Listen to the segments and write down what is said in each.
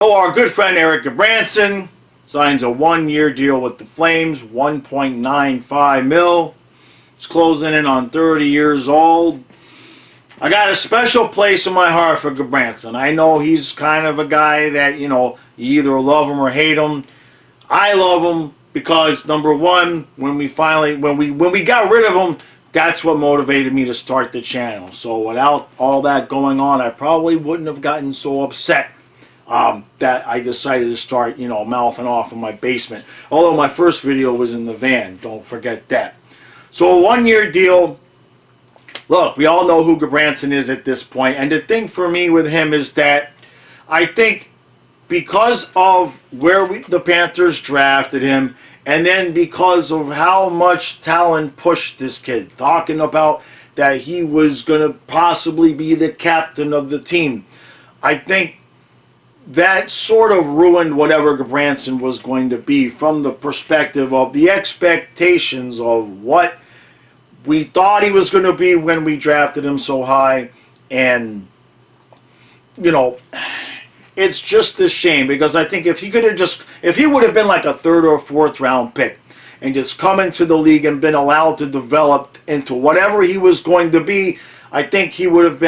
So our good friend Erik Gudbranson signs a one-year deal with the Flames, 1.95 mil. He's closing in on 30 years old. I got a special place in my heart for Gudbranson. I know he's kind of a guy that, you either love him or hate him. I love him because, number one, when we got rid of him, that's what motivated me to start the channel. So without all that going on, I probably wouldn't have gotten so upset that I decided to start, mouthing off in my basement. Although my first video was in the van, don't forget that. So a one-year deal. Look, we all know who Gudbranson is at this point, and the thing for me with him is that I think because of where the Panthers drafted him, and then because of how much talent pushed this kid, talking about that he was going to possibly be the captain of the team, I think that sort of ruined whatever Gudbranson was going to be from the perspective of the expectations of what we thought he was going to be when we drafted him so high. And, it's just a shame because I think if he would have been like a third or fourth round pick and just come into the league and been allowed to develop into whatever he was going to be, I think he would have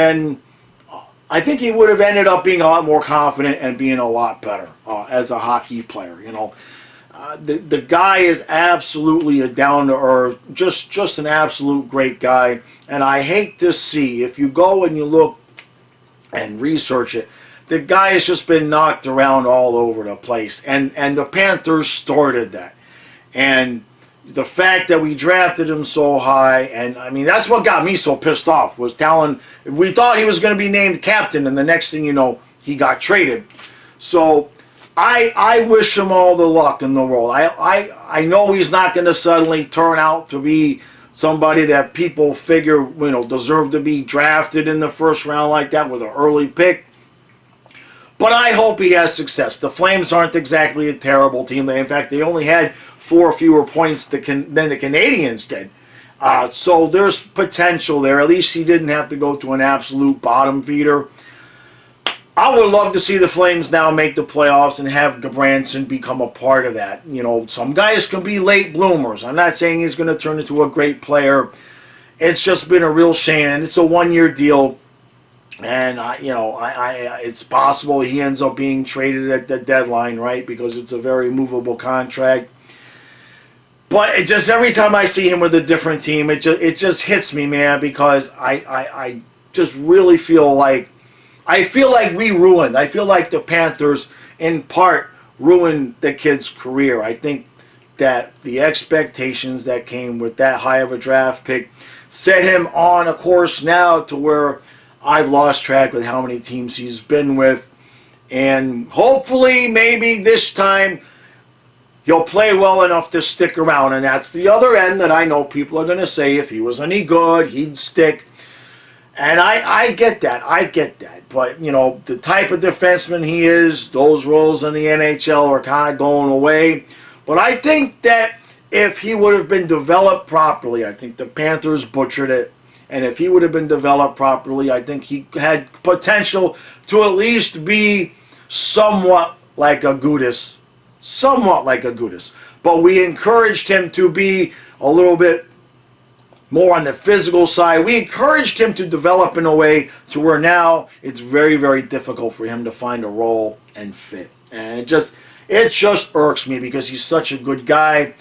ended up being a lot more confident and being a lot better as a hockey player. The guy is absolutely a down-to-earth, just an absolute great guy. And I hate to see, if you go and you look and research it, the guy has just been knocked around all over the place. And the Panthers started that. And the fact that we drafted him so high, and I mean, that's what got me so pissed off, was we thought he was going to be named captain, and the next thing you know, he got traded. So I wish him all the luck in the world. I know he's not going to suddenly turn out to be somebody that people figure, deserve to be drafted in the first round like that with an early pick. But I hope he has success. The Flames aren't exactly a terrible team. In fact, they only had 4 fewer points than the Canadians did. So there's potential there. At least he didn't have to go to an absolute bottom feeder. I would love to see the Flames now make the playoffs and have Gudbranson become a part of that. Some guys can be late bloomers. I'm not saying he's going to turn into a great player. It's just been a real shame, and it's a one-year deal. And it's possible he ends up being traded at the deadline, right? Because it's a very movable contract. But it just, every time I see him with a different team, it just hits me, man. Because I just really feel like we ruined. I feel like the Panthers, in part, ruined the kid's career. I think that the expectations that came with that high of a draft pick set him on a course now to where I've lost track with how many teams he's been with. And hopefully, maybe this time, he'll play well enough to stick around. And that's the other end that I know people are going to say, if he was any good, he'd stick. And I get that. I get that. But, the type of defenseman he is, those roles in the NHL are kind of going away. But I think that if he would have been developed properly, I think the Panthers butchered it. And if he would have been developed properly, I think he had potential to at least be somewhat like a Gudis. Somewhat like a Gudis. But we encouraged him to be a little bit more on the physical side. We encouraged him to develop in a way to where now it's very, very difficult for him to find a role and fit. And it just irks me because he's such a good guy.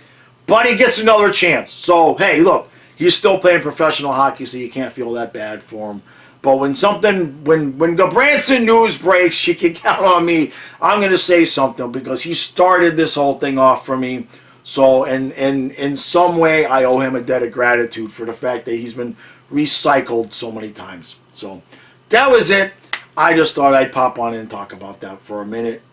But he gets another chance. So, hey, look. He's still playing professional hockey, so you can't feel that bad for him. But when Gudbranson news breaks, you can count on me. I'm going to say something because he started this whole thing off for me. So, in some way, I owe him a debt of gratitude for the fact that he's been recycled so many times. So, that was it. I just thought I'd pop on and talk about that for a minute.